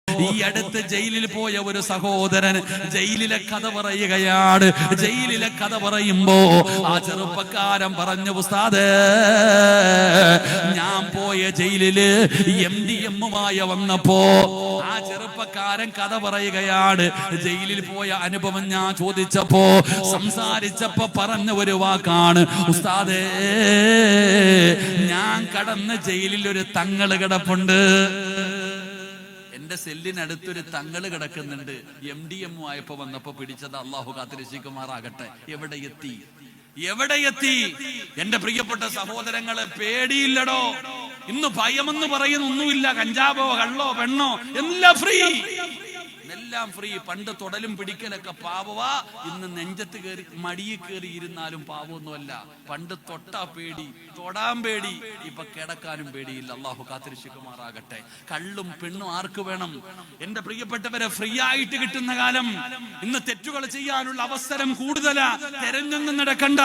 ഈ അടുത്ത് ജയിലിൽ പോയ ഒരു സഹോദരൻ ജയിലിലെ കഥ പറയുകയാണ്. ജയിലിലെ കഥ പറയുമ്പോ ആ ചെറുപ്പക്കാരൻ പറഞ്ഞു, ഉസ്താദേ, ഞാൻ പോയ ജയിലില് MDMമായി വന്നപ്പോ ആ ചെറുപ്പക്കാരൻ കഥ പറയുകയാണ്. ജയിലിൽ പോയ അനുഭവം ഞാൻ ചോദിച്ചപ്പോ സംസാരിച്ചപ്പോ പറഞ്ഞ ഒരു വാക്കാണ്, ഉസ്താദേ, ഞാൻ കടന്ന ജയിലിൽ ഒരു തങ്ങള് കിടപ്പുണ്ട്. എന്റെ സെല്ലിനടുത്തൊരു തങ്ങള് കിടക്കുന്നുണ്ട്. MDM ആയപ്പോ വന്നപ്പോ പിടിച്ചത്. അള്ളാഹു കാത്തിരക്ഷിക്കുമാറാകട്ടെ. എവിടെ എത്തി? എന്റെ പ്രിയപ്പെട്ട സഹോദരങ്ങളെ, പേടിയില്ലടോ. ഇന്ന് ഭയമെന്ന് പറയുന്ന ഒന്നുമില്ല. കഞ്ചാവോ കള്ളോ പെണ്ണോ എല്ലാം ഫ്രീ. പണ്ട് തൊടലും പിടിക്കലൊക്കെ പാവവാ. ഇന്ന് നെഞ്ചത്ത് കയറി മടിയിൽ കയറി ഇരുന്നാലും പാവമൊന്നുമല്ല. പണ്ട് തൊട്ടാ പേടി, തൊടാൻ പേടി, ഇപ്പൊ കിടക്കാനും പേടിയില്ല. അള്ളാഹു കാത്തിരക്ഷിക്കുമാറാകട്ടെ. കള്ളും പെണ്ണും ആർക്ക് വേണം? എന്റെ പ്രിയപ്പെട്ടവരെ, ഫ്രീ ആയിട്ട് കിട്ടുന്ന കാലം. ഇന്ന് തെറ്റുകൾ ചെയ്യാനുള്ള അവസരം കൂടുതലാ. തെരഞ്ഞൊന്നും നടക്കണ്ട.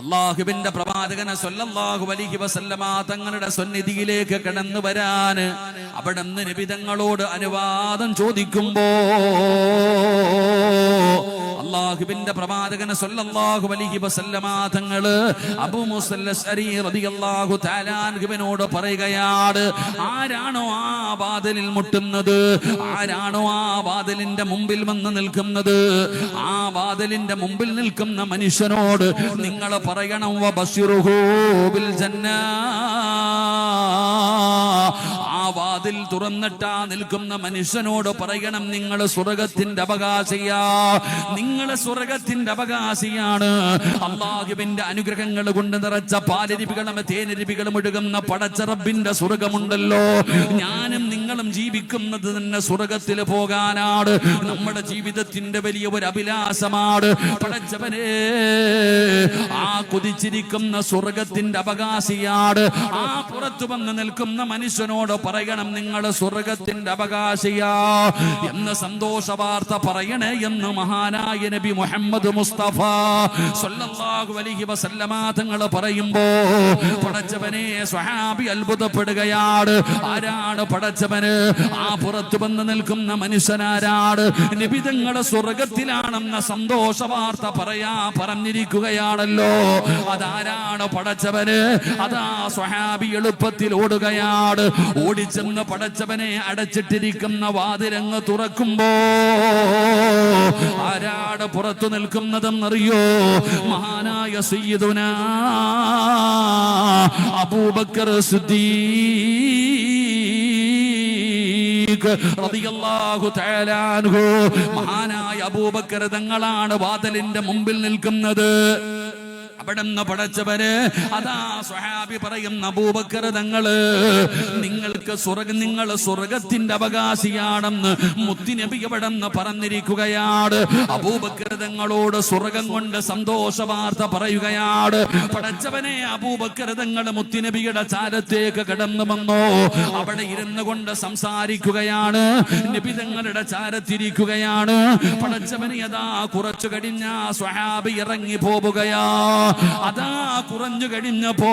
അള്ളാഹുവിന്റെ പ്രവാചകനെ സ്വല്ലല്ലാഹു അലൈഹി വസല്ലമ തങ്ങളുടെ സന്നിധിയിലേക്ക് കടന്നു വരാന് അവിടുന്ന് നബി തങ്ങളോട് അനുവാദം ചോദിക്കുമ്പോ അല്ലാഹുവിന്റെ പ്രവാചകനെ സ്വല്ലല്ലാഹു അലൈഹി വസല്ലമ തങ്ങള് അബൂ മുസൽ അശ്അരി റളിയല്ലാഹു തആല അൻഹുവിനോട് പറയുകയാണ്, ആരാണോ ആ വാതിലിൽ മുട്ടുന്നത്, ആരാണോ ആ വാതിലിന്റെ മുമ്പിൽ വന്ന് നിൽക്കുന്നത്, ആ വാതിലിന്റെ മുമ്പിൽ നിൽക്കുന്ന മനുഷ്യനോട് നിങ്ങൾ പറയണം, വബശ്ശിറുഹു ബിൽ ജന്നാ. ആ വാതിൽ തുറന്നിട്ടാ നിൽക്കുന്ന മനുഷ്യനോട് പറയണം, നിങ്ങൾ സ്വർഗത്തിന്റെ അവകാശിയാ, നിങ്ങൾ സ്വർഗത്തിന്റെ അവകാശിയാണ്. അല്ലാഹുവിന്റെ അനുഗ്രഹങ്ങൾ കൊണ്ട് നിറച്ച പാലരുവികളും തേനരുവികളും ഒഴുകുന്ന പടച്ച റബ്ബിന്റെ സ്വർഗമുണ്ടല്ലോ. ഞാനും നിങ്ങളും ജീവിക്കുന്നത് തന്നെ സ്വർഗത്തിൽ പോകാനാണ്. നമ്മുടെ ജീവിതത്തിന്റെ വലിയ ഒരു അഭിലാഷമാണ്. പടച്ചവനെ, ആ കുതിച്ചിരിക്കുന്ന സ്വർഗത്തിന്റെ അവകാശിയാണ്. ആ പുറത്തു വന്ന് നിൽക്കുന്ന മനുഷ്യനോട് പറയണം, നിങ്ങൾ സ്വർഗത്തിന്റെ അവകാശിയാ എന്ന സന്തോഷ വാർത്ത പറയണേ എന്ന് മഹാനായ നബി മുഹമ്മദ് മുസ്തഫ സ്വല്ലല്ലാഹു അലൈഹി വസല്ലമ തങ്ങൾ പറയുമ്പോ പടച്ചവനെ, സ്വഹാബി അത്ഭുതപ്പെടുകയാണ്. ആരാണ് പടച്ചവന്? ആ പുറത്തു വന്ന് നിൽക്കുന്ന മനുഷ്യനാരാണ്? നബി തങ്ങൾ സ്വർഗത്തിലാണെന്ന സന്തോഷ വാർത്ത പറഞ്ഞിരിക്കുകയാണല്ലോ. അതാരാണ് പടച്ചവന്? അതാ സ്വഹാബി എളുപ്പത്തിൽ ഓടുകയാണ്. ഓടിച്ചെന്ന് പടച്ചവനെ അടച്ചിട്ടിരിക്കുന്ന വാതിലങ്ങ് തുറക്കുമ്പോ ആരാണ് പുറത്തു നിൽക്കുന്നതെന്നറിയോ? മഹാനായ സയ്യിദുനാ അബൂബക്കർ സിദ്ദീഖ് റളിയല്ലാഹു തആല അൻഹു. മഹാനായ അബൂബക്കർ തങ്ങളാണ് വാതിലിന്റെ മുമ്പിൽ നിൽക്കുന്നത്. അവിടെന്ന് പടച്ചവര് അതാ സ്വഹാബി പറയുന്ന, അബൂബക്കർ തങ്ങള്, നിങ്ങൾ സ്വർഗത്തിന്റെ അവകാശിയാണെന്ന് മുത്തുനബി അവിടെന്ന് പറഞ്ഞിരിക്കുകയാണ്. അബൂബക്കർ തങ്ങളോട് സ്വർഗം കൊണ്ട് സന്തോഷ വാർത്ത പറയുകയാണ്. പടച്ചവനെ, അബൂബക്കർ തങ്ങൾ മുത്തുനബിയുടെ ചാരത്തേക്ക് കടന്നു വന്നോ. അവിടെ ഇരുന്നു കൊണ്ട് സംസാരിക്കുകയാണ്. നബി തങ്ങളുടെ ചാരത്തിരിക്കുകയാണ്. പടച്ചവനെ, അതാ കുറച്ചു കഴിഞ്ഞ സ്വഹാബി ഇറങ്ങി പോവുകയാ. അതാ കുറഞ്ഞു കഴിഞ്ഞപ്പോ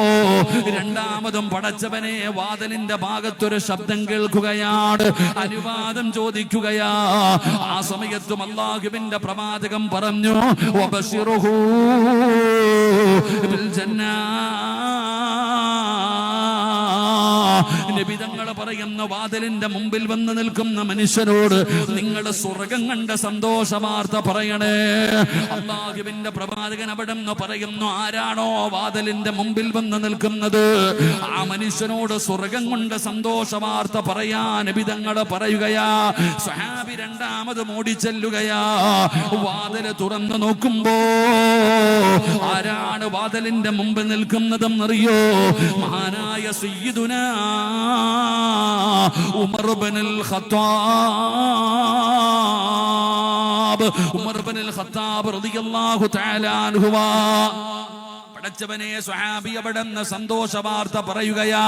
രണ്ടാമതും പടച്ചവനെ വാതിലിന്റെ ഭാഗത്തൊരു ശബ്ദം കേൾക്കുകയാണ്. അനുവാദം ചോദിക്കുകയാ. ആ സമയത്തും അല്ലാഹുവിന്റെ പ്രവാചകൻ പറഞ്ഞു, വബശ്ശിറുഹു ബിൽ ജന്നാ. നബി തങ്ങൾ പറയുന്ന വാതിലിന്റെ മുമ്പിൽ വന്ന് നിൽക്കുന്ന മനുഷ്യനോട് നിങ്ങൾ സ്വർഗം കണ്ട സന്തോഷ വാർത്ത പറയണേ. അല്ലാഹുവിന്റെ പ്രവാചകൻ അവിടെ നിന്ന് പറയുന്നു, ആരാണോ വാതിലിന്റെ മുമ്പിൽ വന്ന് നിൽക്കുന്നത്, ആ മനുഷ്യനോട് സ്വർഗം കൊണ്ട് സന്തോഷ വാർത്ത പറയാൻ നബി തങ്ങൾ പറയുകയാ. സ്വഹാബി രണ്ടാമത് ഓടിച്ചെല്ലുകയാ. വാതില് തുറന്നു നോക്കുമ്പോ ആരാണ് വാതിലിന്റെ മുമ്പിൽ നിൽക്കുന്നതെന്നറിയോ? മഹാനായ സയ്യിദുനാ ഉമർ ഇബ്നുൽ ഖത്താബ് റളിയല്ലാഹു തആല അൻഹു. പടച്ചവനെ സ്വഹാബി അവിടുന്ന് സന്തോഷ വാർത്ത പറയുകയാ,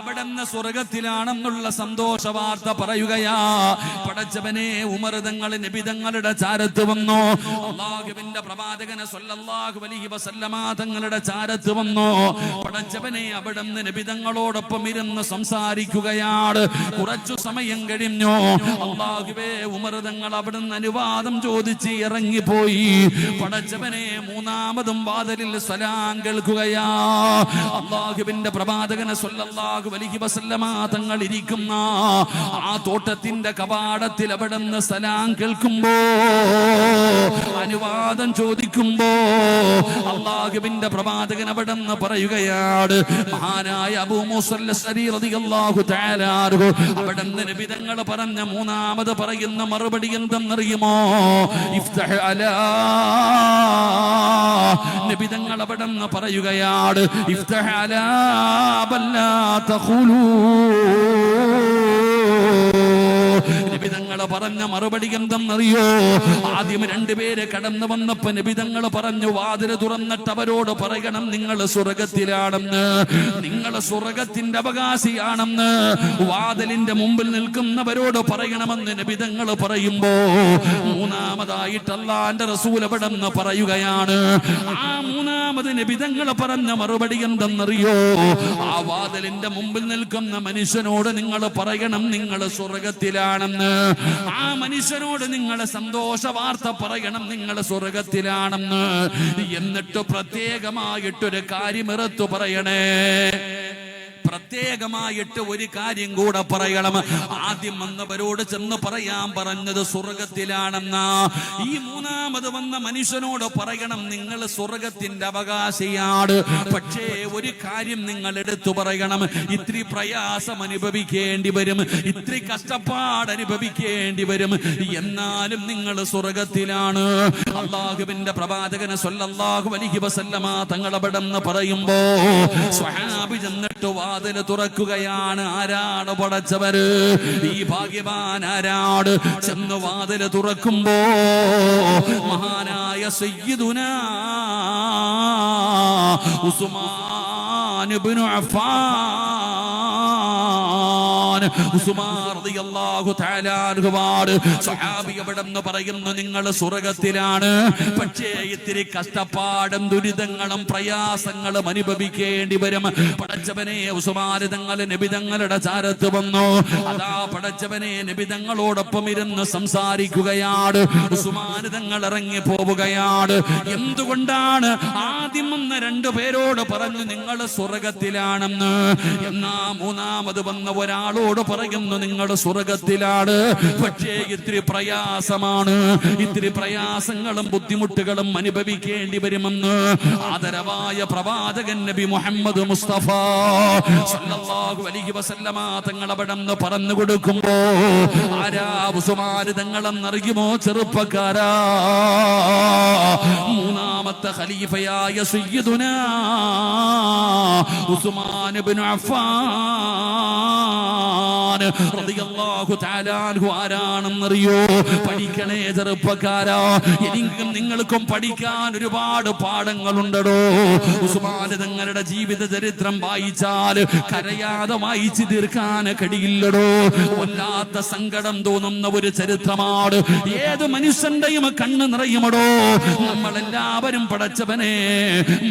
അവിടുന്ന് സ്വർഗത്തിലാണെന്നുള്ള സന്തോഷ വാർത്ത പറയുകയാ. പടച്ചവനെ ഉമർ തങ്ങൾ നബി തങ്ങളുടെ ചാരത്ത് വന്നു, അല്ലാഹുവിന്റെ പ്രവാചകൻ സ്വല്ലല്ലാഹു അലൈഹി വസല്ലമ തങ്ങളുടെ ചാരത്ത് വന്നു. പടച്ചവനെ അവിടുന്ന് നബി തങ്ങളോടൊപ്പം ഇരുന്ന് സംസാരിക്കുകയാണ്. കുറച്ചു സമയം കഴിഞ്ഞു, അല്ലാഹുവേ ഉമർ തങ്ങൾ അവിടുന്ന് അനുവാദം ചോദിച്ച് ഇറങ്ങിപ്പോയി. പടച്ചവനെ മൂന്നാമതും വാതിലിൽ സലാം കേൾക്കുകയാ. അല്ലാഹുവിന്റെ പ്രവാചകൻ സ്വല്ലല്ലാഹു അലൈഹി വസല്ലമ തങ്ങൾ ഇരിക്കുന്ന ആ തോട്ടത്തിന്റെ കവാടത്തിൽ അവിടുന്ന് സലാം കേൾക്കുമ്പോ, അനുവാദം ചോദിക്കുമ്പോ അല്ലാഹുവിന്റെ പ്രവാചകൻ അവിടുന്ന് പറയുകയാണ്, മഹാനായ അബൂ മൂസൽ അശ്അരി റളിയല്ലാഹു തആല അൻഹു അവിടുന്ന് നബി തങ്ങൾ പറഞ്ഞ മൂന്നാമത് പറയുന്ന മറുപടി എന്തെന്നറിയുമോ? ഇഫ്തഹ് അലാ. നബി തങ്ങൾ അവിടുന്ന് പറയുകയാണ്, ഇഫ്തഹ് അലാ ബല്ലാ തഖൂലൂ. നബി തങ്ങൾ പറഞ്ഞ മറുപടി എന്തെന്നറിയോ? ആദ്യം രണ്ടുപേര് കടന്നു വന്നപ്പോ നബി തങ്ങൾ പറഞ്ഞു, വാതിൽ തുറന്നിട്ട് അവരോട് പറയണം നിങ്ങൾ സ്വർഗത്തിലാണെന്ന്, നിങ്ങൾ സ്വർഗത്തിന്റെ അവകാശിയാണെന്ന് വാതിലിന്റെ മുമ്പിൽ നിൽക്കുന്നവരോട് പറയണമെന്ന് നബി തങ്ങൾ പറയുമ്പോ, മൂന്നാമതായിട്ട് അല്ലാഹുവിന്റെ റസൂൽ അവിടെന്ന് പറയുകയാണ്, ആ മൂന്നാമത് നബി തങ്ങൾ പറഞ്ഞ മറുപടി എന്തെന്നറിയോ? ആ വാതിലിന്റെ മുമ്പിൽ നിൽക്കുന്ന മനുഷ്യനോട് നിങ്ങൾ പറയണം നിങ്ങൾ സ്വർഗത്തിലാണെന്ന്. ആ മനുഷ്യനോട് നിങ്ങൾ സന്തോഷ വാർത്ത പറയണം നിങ്ങൾ സ്വർഗത്തിലാണെന്ന്. എന്നിട്ട് പ്രത്യേകമായിട്ടൊരു കാര്യം ഇറത്തു പറയണേ, പ്രത്യേകമായിട്ട് ഒരു കാര്യം കൂടെ പറയണം. ആദ്യം വന്നവരോട് ചെന്ന് പറയാൻ പറഞ്ഞത് സ്വർഗത്തിലാണെന്ന, ഈ മൂന്നാമത് വന്ന മനുഷ്യനോട് പറയണം നിങ്ങൾ സ്വർഗത്തിന്റെ അവകാശിയാണ്. പക്ഷേ ഒരു കാര്യം നിങ്ങൾ എടുത്തു പറയണം, ഇത്തിരി പ്രയാസം അനുഭവിക്കേണ്ടി വരും, ഇത്തിരി കഷ്ടപ്പാട് അനുഭവിക്കേണ്ടി വരും, എന്നാലും നിങ്ങൾ സ്വർഗത്തിലാണ്. അല്ലാഹുവിന്റെ പ്രവാചകൻ സ്വല്ലല്ലാഹു അലൈഹി വസല്ലമ തങ്ങൾ അവിടെന്ന് പറയുമ്പോ സ്വഹാബി ചെന്നിട്ട് വാതിൽ തുറക്കുകയാണ്. ആരാണ് പടച്ചവര്? ഈ ഭാഗ്യവാൻ ആരാണ്? ചെന്ന് വാതിൽ തുറക്കുമ്പോ മഹാനായ സയ്യിദുനാ ഉസ്മാൻ ഇബ്നു അഫ്ഫാൻ, ഉസ്മാൻ റളിയല്ലാഹു തആല അൻഹു സ്വഹാബി അവിടെന്ന് പറയുന്നു, നിങ്ങൾ സ്വർഗത്തിലാണ്, പക്ഷേ ഇത്തിരി കഷ്ടപ്പാടും ദുരിതങ്ങളും പ്രയാസങ്ങളും അനുഭവിക്കേണ്ടി വരും. പടച്ചവനെ ഉസ്മാൻ തങ്ങൾ നബി തങ്ങളുടെ ചാരത്ത് വന്നു. അതാ പടച്ചവനെ നബി തങ്ങളോടൊപ്പം ഇരുന്ന് സംസാരിക്കുകയാണ്. ഉസ്മാൻ തങ്ങൾ ഇറങ്ങി പോവുകയാണ്. എന്തുകൊണ്ടാണ്? ആദ്യം വന്ന രണ്ടുപേരോട് പറഞ്ഞു നിങ്ങൾ സ്വർഗത്തിലാണെന്ന്, എന്നാ മൂന്നാമത് വന്ന ഒരാളോട് പറയുന്നു നിങ്ങൾ സ്വർഗത്തിലാണ്, പക്ഷേ ഇത്തിരി പ്രയാസമാണ്, ഇത്തിരി പ്രയാസങ്ങളും ബുദ്ധിമുട്ടുകളും അനുഭവിക്കേണ്ടി വരുമെന്ന് ആദരവായ പ്രവാചകൻ നബി മുഹമ്മദ് മുസ്തഫ സല്ലല്ലാഹു അലൈഹി വസല്ലമ തങ്ങൾ അവിടെന്ന് പറഞ്ഞു കൊടുക്കുമ്പോ, ആരാ ഉസ്മാൻ തങ്ങളെന്നറിയുമോ? ചെറുപ്പക്കാരാ, മൂന്നാമത്തെ ഖലീഫയായ സയ്യിദുനാ ഉസ്മാൻ ഇബ്നു അഫ്ഫാൻ റളിയല്ലാഹു തആല അൻഹു ആരാണെന്നറിയോ? പഠിക്കണേ ചെറുപ്പക്കാരാ, എനിക്കും നിങ്ങൾക്കും പഠിക്കാൻ ഒരുപാട് പാഠങ്ങളുണ്ടോ. ഉസ്മാൻ തങ്ങളുടെ ജീവിത ചരിത്രം വായിച്ചാൽ കരയാതെ വായിച്ചു തീർക്കാൻ കഴിയില്ലടോ. വല്ലാത്ത സങ്കടം തോന്നുന്ന ഒരു ചരിത്രമാണ്. ഏത് മനുഷ്യന്റെയും കണ്ണ് നിറയുമടോ. നമ്മളെല്ലാവരും പടച്ചവനെ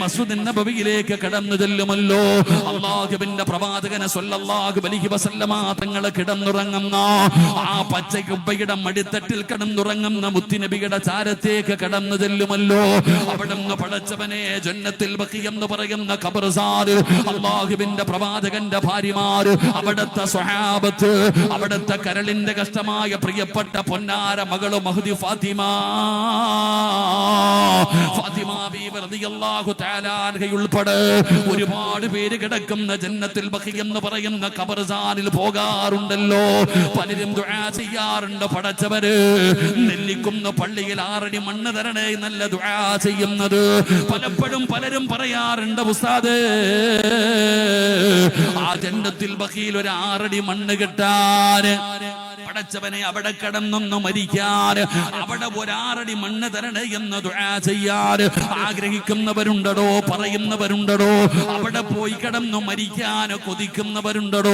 മസ്ജിദ് നബവിയിലേക്ക് കടന്നു ചെല്ലുമല്ലോ. അല്ലാഹുവിന്റെ പ്രവാചകനെ സ്വല്ലല്ലാഹു അലൈഹി വസല്ലമ തങ്ങൾ കിടന്നുറങ്ങുന്ന ആ പച്ചക്കുബ്ബയുടെ മടിത്തട്ടിൽ കിടന്നുറങ്ങുന്ന മുത്തുനബിയുടെ ചാരത്തേക്ക് കടന്നു ചെല്ലുമല്ലോ. അവിടുന്ന് പടച്ചവനെ ജന്നത്തുൽ ബഖി എന്ന് പറയുന്ന ഖബർസാർ, അല്ലാഹുവിന്റെ പ്രവാചകന്റെ ഭാര്യമാര്, അവിടുത്തെ സ്വഹാബത്ത്, അവിടുത്തെ കരളിന്റെ കഷ്ടമായ പ്രിയപ്പെട്ട പൊന്നാര മകള് മഹ്ദി ഫാത്തിമ ബീവി റളിയല്ലാഹു തആല അൻഹ ഉൾപ്പെടെ ഒരുപാട് പേര് കിടക്കുന്ന ജന്നത്തുൽ ബഖി എന്ന് പറയുന്ന ഖബർസാനിൽ പോകാറുണ്ടല്ലോ. പലരും ദുആ ചെയ്യാറുണ്ട്, പടച്ചവര് നെല്ലിക്കുന്ന പള്ളിയിൽ 6 അടി മണ്ണ് തരണേ നല്ല ദുആ ചെയ്യുന്നത്. പലപ്പോഴും പലരും പറയാറുണ്ട്, ഉസ്താദേ ആ ജന്നത്തുൽ ബഖിയിൽ ഒരു 6 അടി മണ്ണ് കിട്ടാൻ പടച്ചവനെ അവിടെ കിടന്നൊന്ന് മരിക്കാൻ, അവിടെ ഒരാറടി മണ്ണ് തരണേ എന്ന് ദുആ ചെയ്യാൻ ആഗ്രഹിക്കുന്നവരുണ്ടോ, പറയുന്നവരുണ്ടോ? അവിടെ പോയി കിടന്നു മരിക്കാൻ കൊതിക്കുന്നവരുണ്ടോ?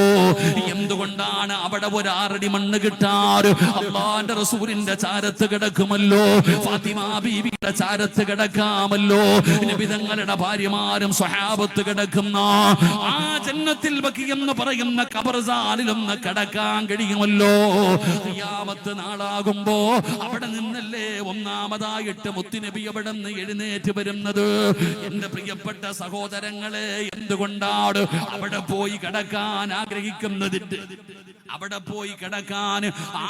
എന്തുകൊണ്ടാണ് അവിടെ ഒരാറടി മണ്ണ് കിട്ടാൻ? അല്ലാഹുവിന്റെ റസൂലിന്റെ ചാരത്ത് കിടക്കുമല്ലോ, ഫാത്തിമ ബീവിയുടെ ചാരത്ത് കിടക്കാമല്ലോ, നബി തങ്ങളുടെ ഭാര്യമാരും സ്വഹാബത്ത് കിടക്കുന്ന ആ ജന്നത്തിൽ ബഖി എന്ന് പറയുന്ന ഖബർസ്ഥാനിലൊന്ന് കിടക്കാൻ കഴിയുമല്ലോ. ഖിയാമത്ത് നാളാകുമ്പോ അവിടെ നിന്നല്ലേ ഒന്നാമതായിട്ട് മുത്തുനബി അവിടെ നിന്ന് എഴുന്നേറ്റ് വരുന്നത്. എന്റെ പ്രിയപ്പെട്ട സഹോദരങ്ങളെ, എന്തുകൊണ്ടാണ് അവിടെ പോയി കിടക്കാൻ ആഗ്രഹിക്കുന്നതിന്റെ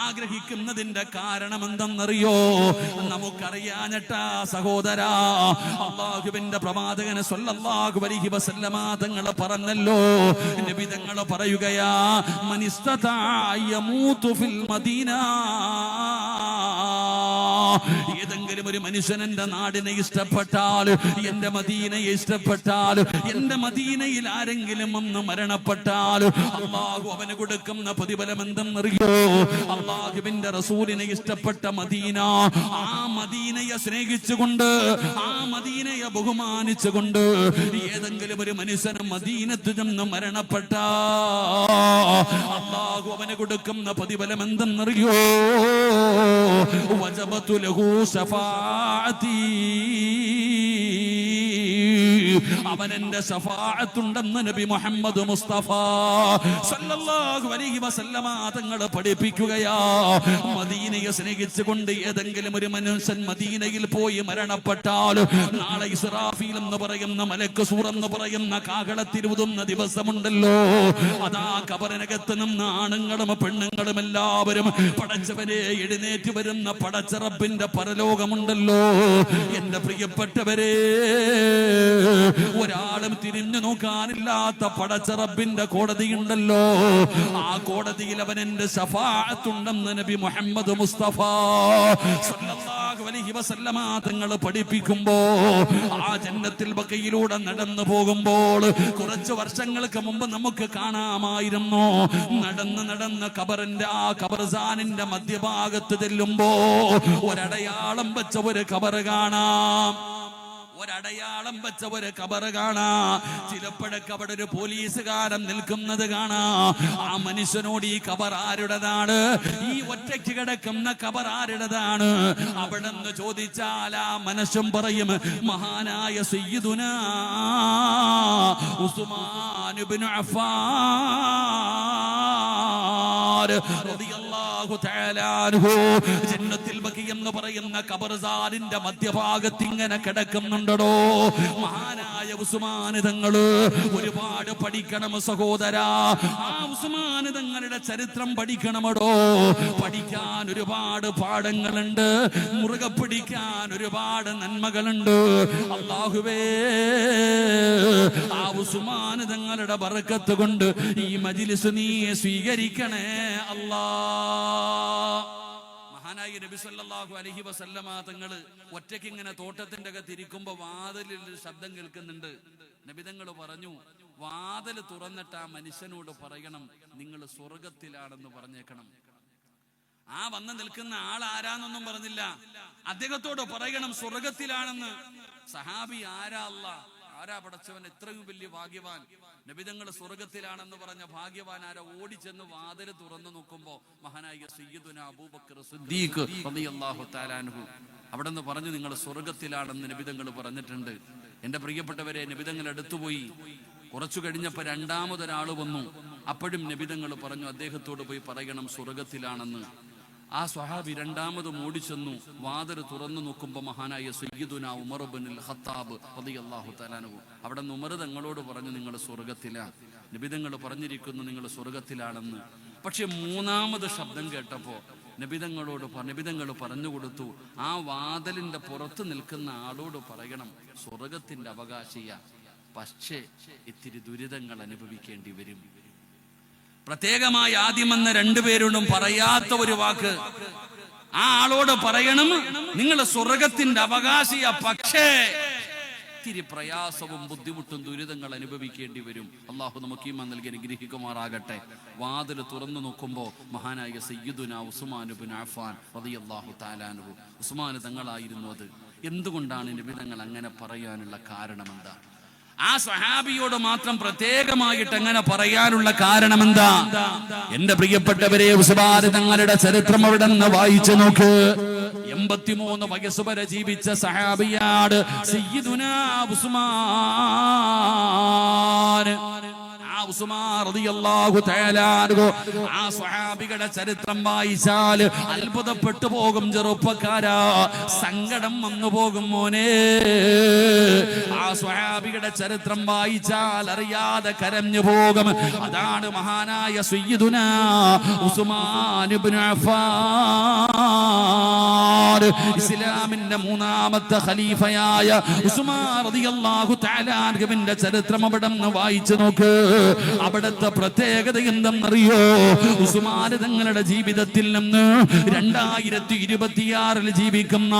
ആഗ്രഹിക്കുന്നതിന്റെ കാരണം എന്തെന്നറിയോ? നമുക്കറിയാഞ്ഞിട്ടാ സഹോദരാ. അല്ലാഹുവിന്റെ പ്രവാചകൻ സ്വല്ലല്ലാഹു അലൈഹി വസല്ലമ തങ്ങൾ പറഞ്ഞല്ലോ, നബി തങ്ങൾ പറയുകയാ, മനിസ്തതാ യമൂതു ഫിൽ മദീന. ഏതെങ്കിലും ഒരു മനുഷ്യൻ എന്റെ നാടിനെ ഇഷ്ടപ്പെട്ടാൽ, എന്റെ മദീനയെ ഇഷ്ടപ്പെട്ടാൽ, എന്റെ മദീനയിൽ ആരെങ്കിലും ഒന്ന് മരണപ്പെട്ടാൽ അല്ലാഹു അവന് കൊടുക്കുന്ന പ്രതിഫലം എന്തെന്നറിയോ? അല്ലാഹുവിന്റെ റസൂലിനെ ഇഷ്ടപ്പെട്ട മദീന, ആ മദീനയെ സ്നേഹിച്ചുകൊണ്ട്, ആ മദീനയെ ബഹുമാനിച്ചുകൊണ്ട് ഏതെങ്കിലും ഒരു മനുഷ്യന് മദീനത്ത് ചെന്ന് മരണപ്പെട്ട അല്ലാഹു അവന് കൊടുക്കുന്ന പ്രതിഫലം എന്തെന്നറിയോ? വജബതു ലഹു ശഫാഅതി. അവനെന്റെ ശഫാഅത്തുണ്ടെന്ന് നബി മുഹമ്മദ് മുസ്തഫ സല്ലല്ലാഹു അലൈഹി വസല്ലമ തങ്ങൾ പഠിപ്പിക്കുകയാ. മദീനയെ സ്നേഹിച്ചുകൊണ്ട് ഏതെങ്കിലും ഒരു മനുഷ്യൻ മദീനയിൽ പോയി മരണപ്പെട്ടാൽ നാളെ ഇസ്രാഫീൽ എന്ന് പറയുന്ന മലക്ക് സൂർ എന്ന് പറയുന്ന കാഹളത്തിൽ ഊതുന്ന ദിവസമുണ്ടല്ലോ. അതാ ഖബറിനകത്ത് നിന്ന് ആണുങ്ങളും പെണ്ണുങ്ങളും എല്ലാവരും പടച്ചവനെ എഴുന്നേറ്റ് വരുന്ന പടച്ച റബ്ബിന്റെ പരലോകമുണ്ടല്ലോ. എന്റെ പ്രിയപ്പെട്ടവരെ, ഒരാളും തിരിഞ്ഞു നോക്കാനില്ലാത്ത പടച്ച റബ്ബിന്റെ കോടതിയുണ്ടല്ലോ. ആ കോടതിയിൽ അവൻ എന്റെ ശഫാഅത്തുണ്ടെന്ന് നബി മുഹമ്മദ് മുസ്തഫ സല്ലല്ലാഹു അലൈഹി വസല്ലമ തങ്ങൾ പഠിപ്പിക്കുമ്പോ, ആ ജന്നത്തിൽ ബഖയിലൂടെ നടന്നു പോകുമ്പോൾ കുറച്ച് വർഷങ്ങൾക്ക് മുമ്പ് നമുക്ക് കാണാമായിരുന്നു, നടന്ന് ഖബറിന്റെ ആ ഖബർസ്ഥാനിന്റെ മധ്യഭാഗത്ത് ചെല്ലുമ്പോ ഒരടയാളം വെച്ച ഒരു ഖബർ കാണാം. ഒരടയാളം വെച്ച ഒരു ഖബർ കാണാം. ചിലപ്പോഴൊക്കെ അവിടെ ഒരു പോലീസുകാരൻ നിൽക്കുന്നത് കാണാം. ആ മനുഷ്യനോട് ഈ ഖബർ ആരുടേതാണ്, ഈ ഒറ്റയ്ക്ക് കിടക്കുന്ന ഖബർ ആരുടേതാണ് അവിടെ നിന്ന് ചോദിച്ചാൽ ആ മനുഷ്യൻ പറയും, മഹാനായ സയ്യിദുനാ ഉസ്മാൻ ഇബ്നു അഫ്ഫാൻ റളിയല്ലാഹു തആല അൻഹു ജന്നത്തുൽ ബഖി എന്ന് പറയുന്ന ഖബർസ്ഥാനിന്റെ മധ്യഭാഗത്ത് ഇങ്ങനെ കിടക്കുന്നുണ്ടോ. മഹാനായ ഉസ്മാൻ തങ്ങള് ഒരുപാട് പഠിക്കണം സഹോദരാ. ആ ഉസ്മാൻ തങ്ങളുടെ ചരിത്രം പഠിക്കണമടോ. പഠിക്കാൻ ഒരുപാട് പാഠങ്ങളുണ്ട്, മുറുകെ പിടിക്കാൻ ഒരുപാട് നന്മകളുണ്ട്. അല്ലാഹുവേ, ആ ഉസ്മാൻ തങ്ങളുടെ ബറക്കത്ത് കൊണ്ട് ഈ മജ്ലിസ് നീ സ്വീകരിക്കണേ അല്ലാ. മഹാനായ നബി സല്ലല്ലാഹു അലൈഹി വസല്ലമ തങ്ങൾ ഒറ്റയ്ക്ക് ഇങ്ങനെ തോട്ടത്തിന്റെ അകത്ത് ഇരിക്കുമ്പോ വാതിലിൽ ഒരു ശബ്ദം കേൾക്കുന്നുണ്ട്. നബി തങ്ങൾ പറഞ്ഞു, വാതിൽ തുറന്നിട്ട് ആ മനുഷ്യനോട് പറയണം, നിങ്ങൾ സ്വർഗത്തിലാണെന്ന് പറഞ്ഞേക്കണം. ആ വന്ന് നിൽക്കുന്ന ആൾ ആരാന്നൊന്നും പറഞ്ഞില്ല, അദ്ദേഹത്തോട് പറയണം സ്വർഗത്തിലാണെന്ന്. സഹാബി ആരാ അല്ലാഹ്, ആരാ പടച്ചവൻ, എത്രയും വലിയ ഭാഗ്യവാൻ. നബിതങ്ങൾ സ്വർഗത്തിലാണെന്ന് പറഞ്ഞ ഭാഗ്യവാൻ ആരാ? ഓടിച്ചെന്ന് വാതിൽ തുറന്നു നോക്കുമ്പോ മഹാനായ സയ്യിദുനാ അബൂബക്കർ സിദ്ദീഖ് റളിയല്ലാഹു തആല അൻഹു അവിടെ നിന്ന് പറഞ്ഞു, നിങ്ങൾ സ്വർഗത്തിലാണെന്ന് നബിതങ്ങൾ പറഞ്ഞിട്ടുണ്ട്. എന്റെ പ്രിയപ്പെട്ടവരെ, നബിതങ്ങൾ അടുത്തുപോയി. കുറച്ചു കഴിഞ്ഞപ്പോ രണ്ടാമതൊരാള് വന്നു. അപ്പോഴും നബിതങ്ങൾ പറഞ്ഞു, അദ്ദേഹത്തോട് പോയി പറയണം സ്വർഗത്തിലാണെന്ന്. ആ സ്വഹാബി രണ്ടാമത് ഓടിച്ചെന്നു. വാതിൽ തുറന്നു നോക്കുമ്പോൾ മഹാനായ സയ്യിദുനാ ഉമർ ഇബ്നുൽ ഖത്താബ് റളിയല്ലാഹു തആല അൻഹു അവിടെ നിന്ന് ഉമർ തങ്ങളോട് പറഞ്ഞു, നിങ്ങൾ സ്വർഗത്തിലാണ്. നബി തങ്ങൾ പറഞ്ഞിരിക്കുന്നു നിങ്ങൾ സ്വർഗത്തിലാണെന്ന്. പക്ഷെ മൂന്നാമത് ശബ്ദം കേട്ടപ്പോ നബി തങ്ങൾ പറഞ്ഞു കൊടുത്തു, ആ വാതിലിന്റെ പുറത്ത് നിൽക്കുന്ന ആളോട് പറയണം സ്വർഗത്തിന്റെ അവകാശിയ, പക്ഷേ ഇത്തിരി ദുരിതങ്ങൾ അനുഭവിക്കേണ്ടി വരും. പ്രത്യേകമായി ആദ്യമെന്ന് രണ്ടുപേരോടും പറയാത്ത ഒരു വാക്ക് ആ ആളോട് പറയണം, നിങ്ങൾ സ്വർഗത്തിന്റെ അവകാശിയ, പക്ഷേ ഇത്തിരി പ്രയാസവും ബുദ്ധിമുട്ടും ദുരിതങ്ങൾ അനുഭവിക്കേണ്ടി വരും. അള്ളാഹു നമുക്ക് ഈമാൻ നൽകി അനുഗ്രഹിക്കുമാറാകട്ടെ. വാതിൽ തുറന്നു നോക്കുമ്പോൾ മഹാനായ സയ്യിദുനാ ഉസ്മാൻ ഇബ്നു അഫ്ഫാൻ റളിയല്ലാഹു തആല അൻഹു, ഉസ്മാൻ തങ്ങളായിരുന്നു അത്. എന്തുകൊണ്ടാണ് നബി തങ്ങൾ അങ്ങനെ പറയാനുള്ള കാരണം എന്താ? ആ സ്വഹാബിയോട് മാത്രം പ്രത്യേകമായിട്ട് അങ്ങനെ പറയാനുള്ള കാരണം എന്താ? എന്റെ പ്രിയപ്പെട്ടവരെ, ഉസ്മാൻ തങ്ങളുടെ ചരിത്രം അവിടെ നിന്ന് വായിച്ചു നോക്ക്. 83 വയസ്സ് വരെ ജീവിച്ച സഹാബിയാണ് സയ്യിദുനാ ഉസ്മാൻ. ഉസ്മാൻ റളിയല്ലാഹു തആല അൻഹു, ആ സ്വഹാബികളുടെ ചരിത്രം വായിച്ചാൽ അത്ഭുതപ്പെട്ടു പോകും ചെറുപ്പക്കാരാ, സങ്കടം വന്നു പോകും മോനെ. ആ സ്വഹാബികളുടെ ചരിത്രം വായിച്ചാൽ അറിയാതെ കരഞ്ഞു പോകും. അതാണ് മഹാനായ സയ്യിദുനാ ഉസ്മാൻ ഇബ്നു അഫ്ഫാൻ. ഇസ്ലാമിന്റെ 3ാമത്തെ ഖലീഫയായ ഉസ്മാൻ റളിയല്ലാഹു തആല അൻഹുവിന്റെ ചരിത്രം അവിടെ നിന്ന് വായിച്ചു നോക്ക്. അവിടുത്തെ പ്രത്യേകത എന്തെന്നറിയോ? ഉസ്മാൻ തങ്ങളുടെ ജീവിതത്തിൽ നിന്ന് 2026 ജീവിക്കുന്ന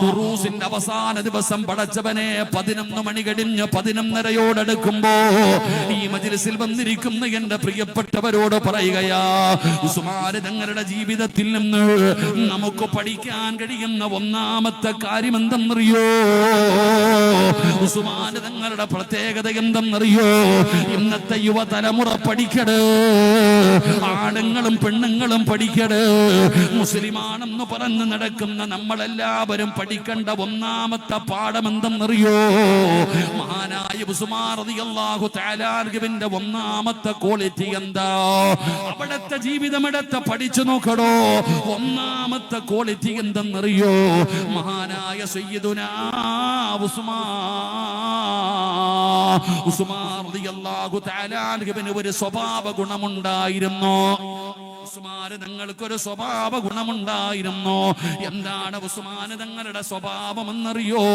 ഉറൂസിന്റെ അവസാന ദിവസം പടച്ചവനെ 11 മണി കഴിഞ്ഞ് 11:30 ഈ മജ്‌ലിസിൽ വന്നിരിക്കുന്ന എന്റെ പ്രിയപ്പെട്ടവരോട് പറയുകയാ, ഉസ്മാൻ തങ്ങളുടെ ജീവിതത്തിൽ നിന്ന് നമുക്ക് പഠിക്കാൻ കഴിയുന്ന 1ാമത്തെ കാര്യം എന്തെന്നറിയോ? ഉസ്മാൻ തങ്ങളുടെ പ്രത്യേകത എന്തെന്നറിയോ? ഇന്നത്തെ യുവതലമുറ പഠിക്കട്, ആണുങ്ങളും പെണ്ണുങ്ങളും പഠിക്കട്. മുസ്ലിമാണെന്ന് പറഞ്ഞ് നടക്കുന്ന നമ്മളെല്ലാവരും പഠിക്കേണ്ട 1ാമത്തെ പാഠം എന്തെന്നറിയോ? മഹാനായ ഉസ്മാൻ റളിയല്ലാഹു തആല അൻഹുവിന്റെ 1ാമത്തെ ക്വാളിറ്റി എന്താ? അവിടുത്തെ ജീവിതം എടുത്ത് പഠിച്ചു നോക്കടോ. 1ാമത്തെ ക്വാളിറ്റി എന്തെന്നറിയോ? മഹാനായ സയ്യിദുനാ ഉസ്മാൻ റളിയല്ലാഹു തആല അൻഹുവിന് ഒരു സ്വഭാവ ഗുണമുണ്ടായിരുന്നു. ഉസ്മാൻ തങ്ങൾക്കൊരു സ്വഭാവ ഗുണമുണ്ടായിരുന്നു. എന്താണ് ഉസ്മാൻ തങ്ങളുടെ സ്വഭാവം എന്നറിയോ?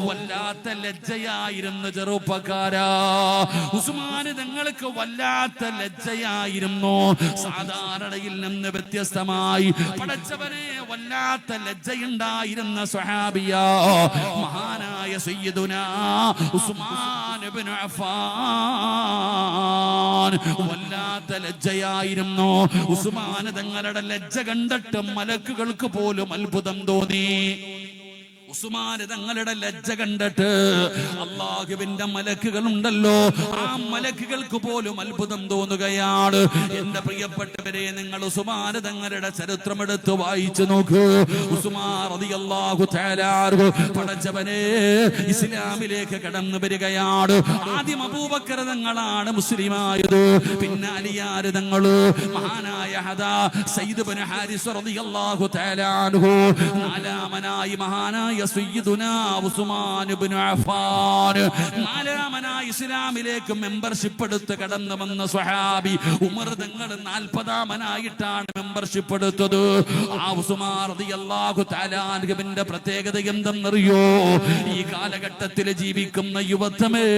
വല്ലാത്ത ലജ്ജയായിരുന്നു ചെറുപ്പക്കാരാ. ഉസ്മാൻ തങ്ങൾക്ക് വല്ലാത്ത ലജ്ജയായിരുന്നു. സാധാരണയിൽ നിന്ന് വ്യത്യസ്തമായി പടച്ചവനെ വല്ലാത്ത ലജ്ജയുണ്ടായിരുന്ന സ്വഹാബിയാ മഹാനായ സയ്യിദുനാ ഉസ്മാൻ ഇബ്നു അഫ്ഫാൻ. വല്ലാത്ത ലജ്ജയായിരുന്നു. ഉസ്മാൻ തങ്ങളുടെ ലജ്ജ കണ്ടിട്ട് മലക്കുകൾക്ക് പോലും അത്ഭുതം തോന്നി. ഉസ്മാൻ തങ്ങളുടെ ലജ്ജ കണ്ടിട്ട് അല്ലാഹുവിന്റെ മലക്കുകൾ ഉണ്ടല്ലോ, ആ മലക്കുകൾക്ക് പോലും അത്ഭുതം തോന്നുകയാണ്. എന്റെ പ്രിയപ്പെട്ടവരെ, നിങ്ങൾ ഉസ്മാൻ തങ്ങളുടെ ചരിത്രം എടുത്ത് വായിച്ചു നോക്കൂ. ഉസ്മാൻ റളിയല്ലാഹു തആല അൻഹു പടച്ചവനെ ഇസ്ലാമിലേക്ക് കടന്നു വരികയാണ്. ആദ്യം അബൂബക്കർ തങ്ങളാണ് മുസ്ലിമായത്, പിന്നെ അലിയാർ തങ്ങള്, മഹാനായ സയ്യിദ് ഇബ്നു ഹാരിസ് റളിയല്ലാഹു തആല അൻഹു, 4ാമനായി മഹാനായ സയ്യിദുനാ ഉസ്മാൻ ഇബ്നു അഫ്ഫാൻ, 4ാമനായി ഇസ്ലാമിലേക്ക് മെമ്പർഷിപ്പ് എടുത്ത് കടന്നു വന്ന സ്വഹാബി ഉമർ തങ്ങൾ 40ാമനായിട്ടാണ് മെമ്പർഷിപ്പ് എടുത്തത്. ആ ഉസ്മാൻ റളിയല്ലാഹു തആല അൻഹുവിന്റെ പ്രത്യേകത എന്തെന്നറിയോ? ഈ കാലഘട്ടത്തിൽ ജീവിക്കുന്ന യുവത്വമേ,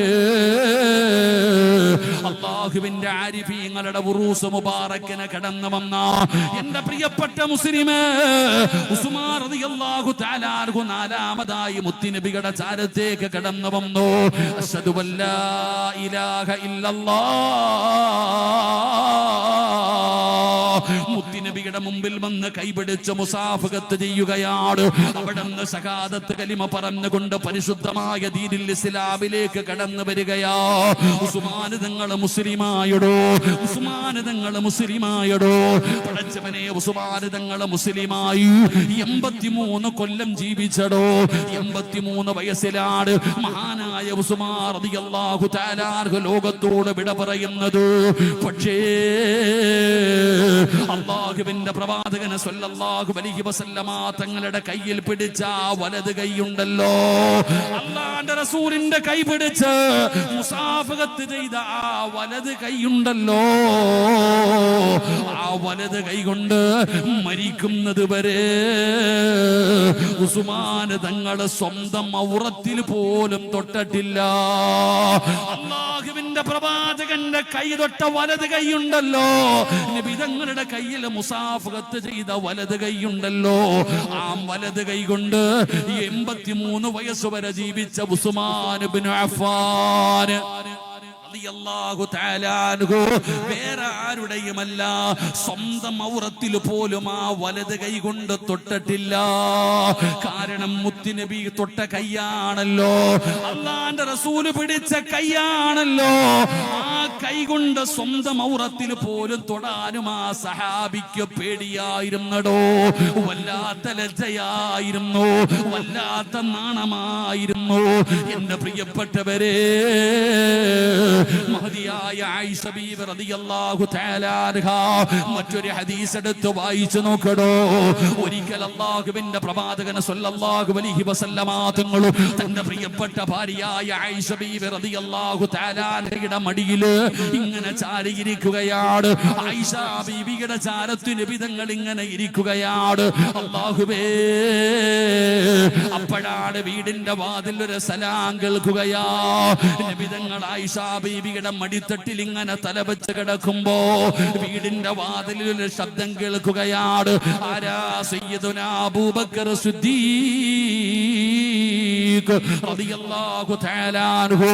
അല്ലാഹുവിന്റെ ആരിഫീങ്ങളുടെ ഉറൂസ് മുബാറക്കിനെ കടന്നു വന്ന എന്റെ പ്രിയപ്പെട്ട മുസ്ലിമേ, ഉസ്മാൻ റളിയല്ലാഹു തആല അൻഹു 4ാമതായി മുത്തുനബിയുടെ ചാരത്തേക്ക് കടന്നു വന്നു. അശ്ഹദു അല്ലാ ഇലാഹ ഇല്ലല്ലാഹ്. മുത്തുനബിയുടെ മുമ്പിൽ വന്ന് കൈപിടിച്ച് മുസാഫഹത്ത് ചെയ്യുകയാണ്. അവിടെ നിന്ന് ശഹാദത്ത് കലിമ പറഞ്ഞുകൊണ്ട് പരിശുദ്ധമായ ദീനുൽ ഇസ്ലാമിലേക്ക് കടന്നു വരികയാ. ഉസ്മാൻ തങ്ങൾ മുസ്ലിമായടോ, ഉസ്മാൻ തങ്ങൾ മുസ്ലിമായടോ. പടച്ചവനെ, ഉസ്മാൻ തങ്ങൾ മുസ്ലിമായി 83 കൊല്ലം ജീവിച്ചടോ. 83 വയസ്സിലാണ് മഹാനായ ഉസ്മാൻ റളിയല്ലാഹു തആല അൻഹു ലോകത്തോട് വിട പറയുന്നത്. പക്ഷേ അല്ലാഹുവിന്റെ പ്രവാചകൻ സ്വല്ലല്ലാഹു അലൈഹി വസല്ലമ തങ്ങളുടെ കയ്യിൽ പിടിച്ച വലത് കൈയുണ്ടല്ലോ, അല്ലാഹുവിന്റെ റസൂലിന്റെ കൈ പിടിച്ച് മുസാഫഹത്ത് ചെയ്ത ആ വലത് കൈയുണ്ടല്ലോ, ആ വലത് കൈ കൊണ്ട് മരിക്കുന്നത് വരെ ഉസ്മാൻ തങ്ങൾ സ്വന്തം ഔറത്തിൽ പോലും തൊട്ടിട്ടില്ല. അല്ലാഹുവിന്റെ പ്രവാചകന്റെ കൈ തൊട്ട വലത് കൈയുണ്ടല്ലോ, നബി തങ്ങളുടെ കയ്യിൽ മുസാ മുസാഫഹത്ത് ചെയ്ത വലത് കൈയുണ്ടല്ലോ, ആ വലത് കൈ കൊണ്ട് 83 വയസ്സ് വരെ ജീവിച്ച ഉസ്മാൻ ഇബ്നു അഫ്ഫാൻ റളിയല്ലാഹു തആല അൻഹു വേറെ ആരുടെയുമല്ല, സ്വന്തം ഔറത്തിൽ പോലും ആ വലത് കൈ കൊണ്ട് തൊട്ടിട്ടില്ല. കാരണം മുത്തുനബി തൊട്ട കൈയാണല്ലോ, അല്ലാഹുവിന്റെ റസൂല് പിടിച്ച കൈയാണല്ലോ. ആ കൈ കൊണ്ട് സ്വന്തം ഔറത്തിൽ പോലും തൊടാനും ആ സഹാബിക്ക് പേടിയായിരുന്നടോ. വല്ലാത്ത ലജ്ജയായിരുന്നു, വല്ലാത്ത നാണമായിരുന്നു. എന്റെ പ്രിയപ്പെട്ടവരെ, മഹദിയായ ആയിഷ ബീവി റളിയല്ലാഹു തആല അൻഹാ മറ്റൊരു ഹദീസ് എടുത്ത് വായിച്ചു നോക്കടോ. ഒരിക്കൽ അല്ലാഹുവിന്റെ പ്രവാചകൻ സല്ലല്ലാഹു അലൈഹി വസല്ലമ തങ്ങൾ തന്റെ പ്രിയപ്പെട്ട ഭാര്യയായ ആയിഷ ബീവി റളിയല്ലാഹു തആല അൻഹയുടെ മടിയിൽ ഇങ്ങനെ ചാരിയിരിക്കുകയാണ്. ആയിഷ ബീവിയുടെ ചാരത്ത് നബി തങ്ങൾ ഇങ്ങനെ ഇരിക്കുകയാണ്. അല്ലാഹുവേ, അപ്പോഴാണ് വീടിന്റെ വാതിൽ ഒരു സലാം കേൾക്കുകയാ. നബി തങ്ങൾ ആയിഷ ബീവിയുടെ മടിത്തട്ടിൽ ഇങ്ങനെ തലവെച്ച് കിടക്കുമ്പോ വീടിന്റെ വാതിലിൽ ഒരു ശബ്ദം കേൾക്കുകയാണ്. ആരാ? സയ്യിദുനാ അബൂബക്കർ സിദ്ദീഖ് റളിയല്ലാഹു തആല അൻഹു.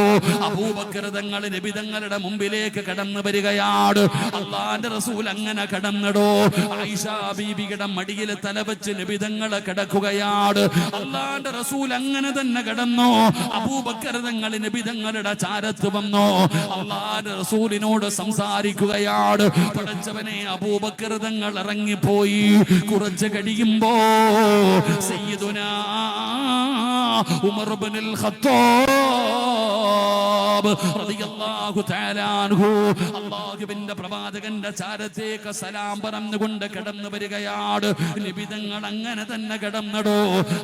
അബൂബക്കർ തങ്ങൾ നബി തങ്ങളുടെ മുമ്പിലേക്ക് കടന്നു വരികയാണ്. അല്ലാഹുവിന്റെ റസൂൽ അങ്ങനെ കടന്നടോ. ആയിഷ ബീവിയുടെ മടിയിൽ തലവെച്ച് നബി തങ്ങൾ കിടക്കുകയാണ്. അല്ലാഹുവിന്റെ റസൂൽ അങ്ങനെ തന്നെ കടന്നു. അബൂബക്കർ തങ്ങൾ നബി തങ്ങളുടെ ചാരത്ത് വന്നു. അല്ലാഹുവിന്റെ റസൂലിനോട് സംസാരിക്കുകയാണ്. പടച്ചവനെ, അബൂബക്കർ തങ്ങൾ ഇറങ്ങിപ്പോയി. കുറച്ച് കഴിയുമ്പോ സയ്യിദുനാ ഉമർ ഇബ്നുൽ ഖത്താബ് റളിയല്ലാഹു തആല അൻഹു അല്ലാഹുവിന്റെ പ്രവാചകന്റെ ചാരത്തേക്ക് സലാം പറഞ്ഞുകൊണ്ട് കടന്നു വരികയാണ്. നബി തങ്ങൾ അങ്ങനെ തന്നെ കടന്നടോ.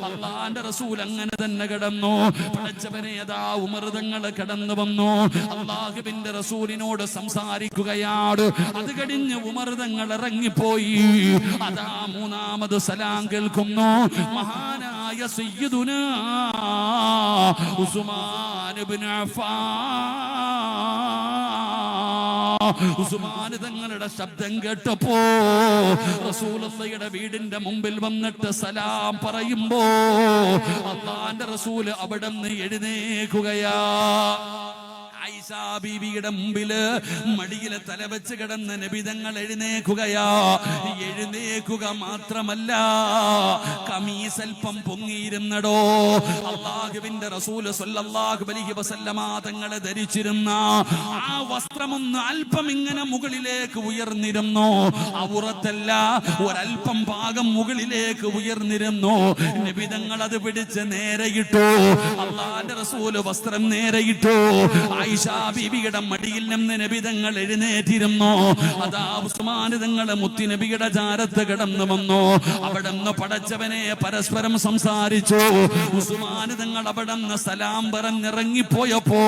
അല്ലാഹുവിന്റെ റസൂൽ അങ്ങനെ തന്നെ കടന്നു. പടച്ചവനെ, അതാ ഉമർ തങ്ങൾ കടന്നു വന്നു. അല്ലാഹുവിന്റെ റസൂലിനോട് സംസാരിക്കുകയാണ്. അത് കഴിഞ്ഞ് ഉമർ തങ്ങൾ ഇറങ്ങിപ്പോയി. അതാ മൂന്നാമത് സലാം കേൾക്കുന്നു. മഹാനായ സയ്യിദുനാ ഉസ്മാൻ ഇബ്നു അഫ്ഫാൻ, ഉസ്മാൻ തങ്ങളുടെ ശബ്ദം കേട്ടപ്പോ റസൂലുള്ളാഹിയുടെ വീടിന്റെ മുമ്പിൽ വന്നിട്ട് സലാം പറയുമ്പോ അല്ലാഹുവിന്റെ റസൂല് അവിടുന്ന് എഴുന്നേൽക്കുകയാ. ആയിഷ ബീവിയുടെ മുമ്പില് മടിയിലെ തലവെച്ച് കിടന്ന നബി തങ്ങൾ എഴുന്നേൽക്കുകയാ. എഴുന്നേൽക്കുക മാത്രമല്ല, കമീസ് അല്പം പൊങ്ങിയിരുന്നടോ. അല്ലാഹുവിന്റെ റസൂല് സ്വല്ലല്ലാഹു അലൈഹി വസല്ലമ തങ്ങൾ ധരിച്ചിരുന്ന ആ വസ്ത്രമൊന്ന് അല്പം ഇങ്ങനെ മുകളിലേക്ക് ഉയർന്നിരുന്നു. ഔറത്തല്ല, ഒരല്പം ഭാഗം മുകളിലേക്ക് ഉയർന്നിരുന്നു. നബി തങ്ങൾ അത് പിടിച്ച് നേരെയിട്ടു. അല്ലാഹുവിന്റെ റസൂല് വസ്ത്രം നേരെയിട്ടു. ആയിഷ ബീവിയുടെ മടിയിൽ നിന്ന് നബി തങ്ങൾ എഴുന്നേറ്റിരുന്നു. അതാ ഉസ്മാൻ തങ്ങൾ മുത്തി നബിയുടെ ചാരത്ത് കിടന്നു വന്നു. അവിടുന്ന് പടച്ചവനെ പരസ്പരം സംസാരിച്ചു. ഉസ്മാൻ തങ്ങൾ അവിടുന്ന് സലാം പറഞ്ഞിറങ്ങിപ്പോയപ്പോ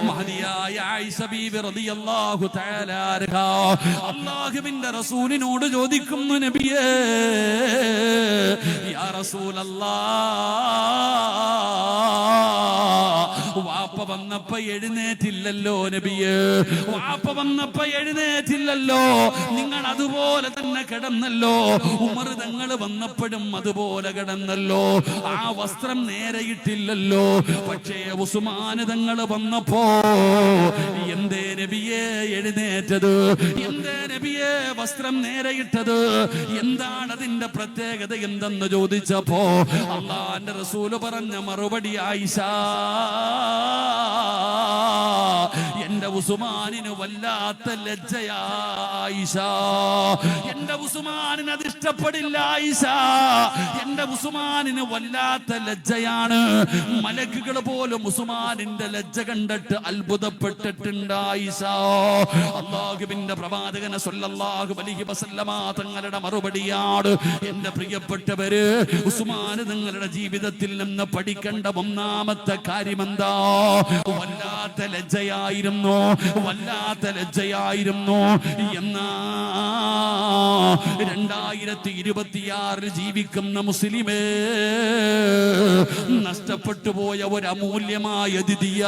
മഹദിയായ ആയിഷ ബീവി റളിയല്ലാഹു തആല അൻഹാ അല്ലാഹുവിന്റെ റസൂലിനോട് ചോദിക്കുന്നു, നബിയേ, യാ റസൂലല്ലാഹ്, വാപ്പ വന്നപ്പോ എഴുന്നേറ്റില്ലല്ലോ നബിയേ, വാപ്പ വന്നപ്പോ എഴുന്നേറ്റില്ലല്ലോ, നിങ്ങൾ അതുപോലെ തന്നെ കിടന്നല്ലോ. ഉമർ തങ്ങൾ വന്നപ്പോഴും അതുപോലെ കിടന്നല്ലോ, ആ വസ്ത്രം നേരെയിട്ടില്ലല്ലോ. പക്ഷേ ഉസ്മാൻ തങ്ങൾ വന്നപ്പോ എന്തേ നബിയേ എഴുന്നേറ്റത്? എന്തേ നബിയേ വസ്ത്രം നേരെയിട്ടത്? എന്താണ് അതിന്റെ പ്രത്യേകത എന്തെന്ന് ചോദിച്ചപ്പോ അല്ലാഹുവിന്റെ റസൂല് പറഞ്ഞ മറുപടി, ആയിഷ, എന്റെ ഉസ്മാനിന് വല്ലാത്ത ലജ്ജയാ ആയിഷ, എന്റെ ഉസ്മാനിന് അത് ഇഷ്ടപ്പെടില്ല ആയിഷ, എന്റെ ഉസ്മാനിന് വല്ലാത്ത ലജ്ജയാണ്. മലക്കുകൾ പോലും ഉസ്മാനിന്റെ ലജ്ജ കണ്ടിട്ട് അത്ഭുതപ്പെട്ടിട്ടുണ്ട് ആയിഷ. അല്ലാഹുവിന്റെ പ്രവാചകൻ സ്വല്ലല്ലാഹു അലൈഹി വസല്ലമ തങ്ങളുടെ മറുപടിയാണ്. എന്റെ പ്രിയപ്പെട്ടവര്, ഉസ്മാൻ തങ്ങളുടെ ജീവിതത്തിൽ നിന്ന് പഠിക്കേണ്ട ഒന്നാമത്തെ കാര്യം എന്താ? വല്ലാത്ത ലജ്ജയായിരുന്നു, വല്ലാത്ത ലജ്ജയായിരുന്നു. എന്നാ 2026 ജീവിക്കുന്ന മുസ്ലിമേ, നഷ്ടപ്പെട്ടു പോയ ഒരു അമൂല്യമായ ദിദിയ